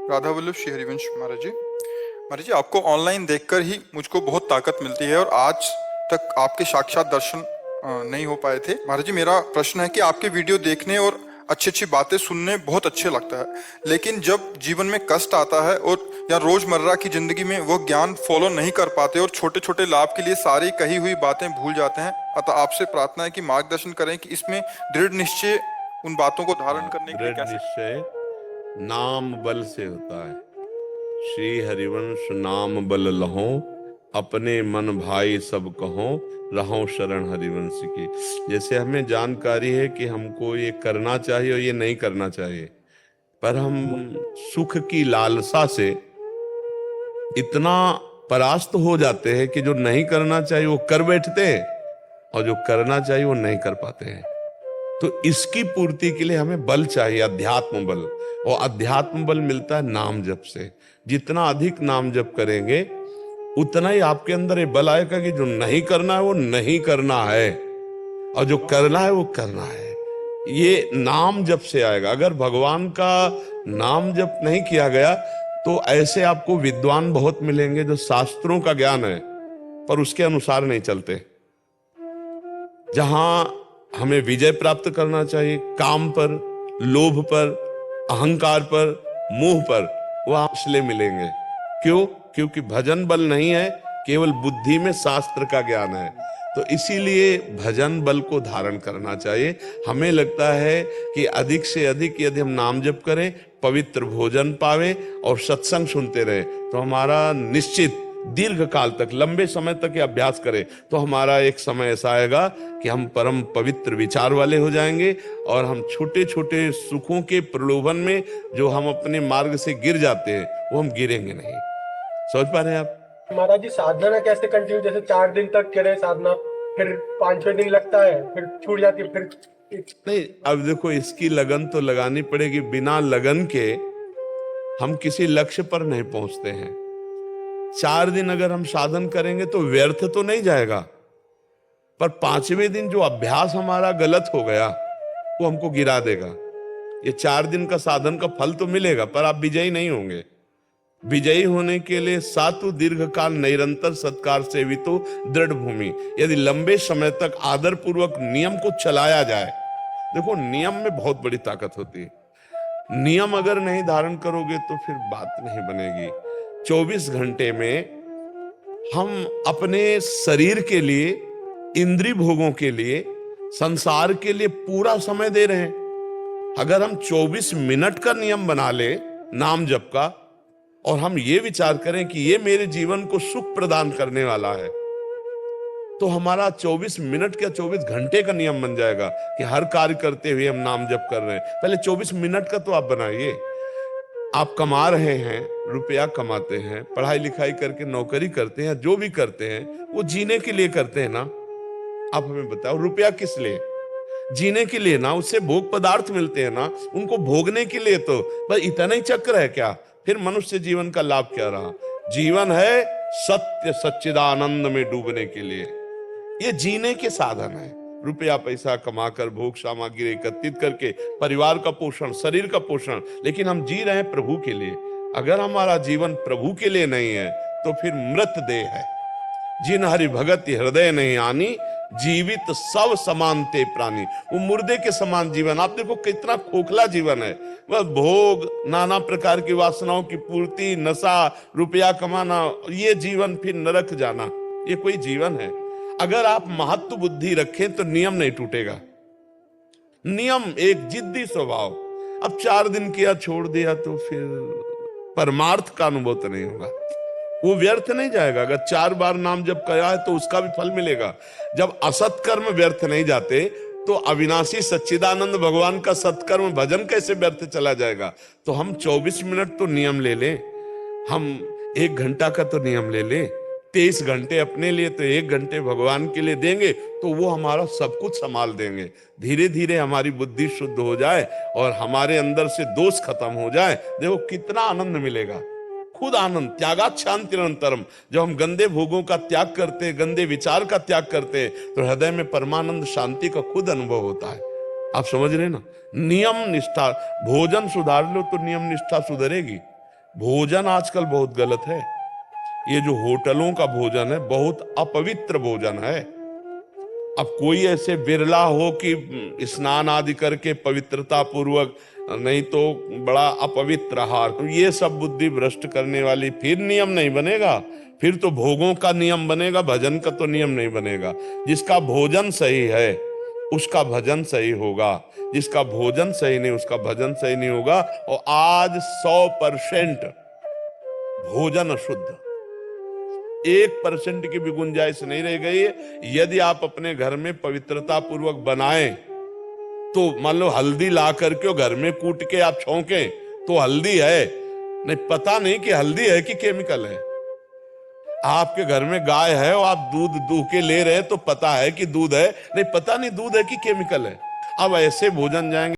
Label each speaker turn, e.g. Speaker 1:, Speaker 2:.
Speaker 1: राधा वल्लभ श्री हरिवंश महाराज जी आपको ऑनलाइन देखकर ही मुझको बहुत ताकत मिलती है और आज तक आपके साक्षात दर्शन नहीं हो पाए थे। महाराज जी मेरा प्रश्न है कि आपके वीडियो देखने और अच्छी अच्छी बातें सुनने बहुत अच्छे लगता है, लेकिन जब जीवन में कष्ट आता है और या रोजमर्रा की जिंदगी में वो ज्ञान फॉलो नहीं कर पाते और छोटे छोटे लाभ के लिए सारी कही हुई बातें भूल जाते हैं। अतः आपसे प्रार्थना है कि मार्गदर्शन करें कि इसमें दृढ़ निश्चय उन बातों को धारण करने के लिए
Speaker 2: दृढ़ निश्चय नाम बल से होता है। श्री हरिवंश नाम बल लहो, अपने मन भाई सब कहो, रहो शरण हरिवंश की। जैसे हमें जानकारी है कि हमको ये करना चाहिए और ये नहीं करना चाहिए, पर हम सुख की लालसा से इतना परास्त हो जाते हैं कि जो नहीं करना चाहिए वो कर बैठते हैं और जो करना चाहिए वो नहीं कर पाते हैं। तो इसकी पूर्ति के लिए हमें बल चाहिए, अध्यात्म बल। और अध्यात्म बल मिलता है नाम जप से। जितना अधिक नाम जप करेंगे उतना ही आपके अंदर ये बल आएगा कि जो नहीं करना है वो नहीं करना है और जो करना है वो करना है। ये नाम जप से आएगा। अगर भगवान का नाम जप नहीं किया गया तो ऐसे आपको विद्वान बहुत मिलेंगे जो शास्त्रों का ज्ञान है पर उसके अनुसार नहीं चलते। जहां हमें विजय प्राप्त करना चाहिए काम पर, लोभ पर, अहंकार पर, मोह पर, वह इसलिए मिलेंगे। क्यों? क्योंकि भजन बल नहीं है, केवल बुद्धि में शास्त्र का ज्ञान है। तो इसीलिए भजन बल को धारण करना चाहिए। हमें लगता है कि अधिक से अधिक यदि हम नाम जप करें, पवित्र भोजन पावे और सत्संग सुनते रहे तो हमारा निश्चित दीर्घ काल तक, लंबे समय तक ये अभ्यास करें तो हमारा एक समय ऐसा आएगा कि हम परम पवित्र विचार वाले हो जाएंगे और हम छोटे छोटे सुखों के प्रलोभन में जो हम अपने मार्ग से गिर जाते हैं वो हम गिरेंगे नहीं। समझ पा रहे हैं आप?
Speaker 3: महाराज जी साधना कैसे कंटिन्यू, जैसे 4 दिन तक करे साधना, फिर 5-6 दिन लगता है, फिर छूट जाती है, फिर
Speaker 2: नहीं। अब देखो, इसकी लगन तो लगानी पड़ेगी। बिना लगन के हम किसी लक्ष्य पर नहीं पहुंचते हैं। 4 दिन अगर हम साधन करेंगे तो व्यर्थ तो नहीं जाएगा, पर 5वें दिन जो अभ्यास हमारा गलत हो गया वो हमको गिरा देगा। ये 4 दिन का साधन का फल तो मिलेगा पर आप विजयी नहीं होंगे। विजयी होने के लिए सातु दीर्घ काल निरंतर सत्कार सेवितो दृढ़ भूमि, यदि लंबे समय तक आदर पूर्वक नियम को चलाया जाए। देखो, नियम में बहुत बड़ी ताकत होती है। नियम अगर नहीं धारण करोगे तो फिर बात नहीं बनेगी। 24 घंटे में हम अपने शरीर के लिए, इंद्रिय भोगों के लिए, संसार के लिए पूरा समय दे रहे हैं। अगर हम 24 मिनट का नियम बना ले नाम जप का और हम ये विचार करें कि ये मेरे जीवन को सुख प्रदान करने वाला है, तो हमारा 24 मिनट का 24 घंटे का नियम बन जाएगा कि हर कार्य करते हुए हम नाम जप कर रहे हैं। पहले 24 मिनट का तो आप बनाइए। आप कमा रहे हैं, रुपया कमाते हैं, पढ़ाई लिखाई करके नौकरी करते हैं, जो भी करते हैं वो जीने के लिए करते हैं ना। आप हमें बताओ, रुपया किस लिए? जीने के लिए ना। उससे भोग पदार्थ मिलते हैं ना, उनको भोगने के लिए। तो बस इतना ही चक्र है क्या? फिर मनुष्य जीवन का लाभ क्या रहा? जीवन है सत्य सच्चिदानंद में डूबने के लिए। ये जीने के साधन है। रुपया पैसा कमाकर, भोग सामग्री एकत्रित करके परिवार का पोषण, शरीर का पोषण, लेकिन हम जी रहे हैं प्रभु के लिए। अगर हमारा जीवन प्रभु के लिए नहीं है तो फिर मृत देह है। जिन हरि भगत हृदय नहीं आनी, जीवित सब समान ते प्राणी। वो मुर्दे के समान जीवन। आप देखो कितना खोखला जीवन है। वह भोग, नाना प्रकार की वासनाओं की पूर्ति, नशा, रुपया कमाना, ये जीवन, फिर नरक जाना, ये कोई जीवन है? अगर आप महत्व बुद्धि रखें तो नियम नहीं टूटेगा। नियम एक जिद्दी स्वभाव। अब 4 दिन किया, छोड़ दिया तो फिर परमार्थ का अनुभव तो नहीं होगा, वो व्यर्थ नहीं जाएगा। अगर 4 बार नाम जप किया है तो उसका भी फल मिलेगा। जब असत कर्म व्यर्थ नहीं जाते तो अविनाशी सच्चिदानंद भगवान का सत्कर्म भजन कैसे व्यर्थ चला जाएगा? तो हम 24 मिनट तो नियम ले लें, हम 1 घंटा का तो नियम ले लें, 23 घंटे अपने लिए तो 1 घंटे भगवान के लिए देंगे तो वो हमारा सब कुछ संभाल देंगे। धीरे धीरे हमारी बुद्धि शुद्ध हो जाए और हमारे अंदर से दोष खत्म हो जाए। देखो कितना आनंद मिलेगा, खुद आनंद। त्यागात शांति निरंतरम। जब हम गंदे भोगों का त्याग करते हैं, गंदे विचार का त्याग करते हैं तो हृदय में परमानंद शांति का खुद अनुभव होता है। आप समझ रहे ना? नियम निष्ठा, भोजन सुधार लो तो नियम निष्ठा सुधरेगी। भोजन आजकल बहुत गलत है। ये जो होटलों का भोजन है बहुत अपवित्र भोजन है। अब कोई ऐसे बिरला हो कि स्नान आदि करके पवित्रता पूर्वक, नहीं तो बड़ा अपवित्र आहार, तो ये सब बुद्धि भ्रष्ट करने वाली फिर नियम नहीं बनेगा। फिर तो भोगों का नियम बनेगा, भजन का तो नियम नहीं बनेगा। जिसका भोजन सही है उसका भजन सही होगा, जिसका भोजन सही नहीं उसका भजन सही नहीं होगा। और आज 100% भोजन अशुद्ध, 1% की भी गुंजाइश नहीं रह गई है। यदि आप अपने घर में पवित्रता पूर्वक बनाएं तो मान लो हल्दी ला करके घर में कूट के आप छौंकें तो हल्दी है, नहीं पता नहीं कि हल्दी है कि केमिकल है। आपके घर में गाय है और आप दूध दूह के ले रहे हैं तो पता है कि दूध है, नहीं पता नहीं दूध है कि केमिकल है। अब ऐसे भोजन जाएंगे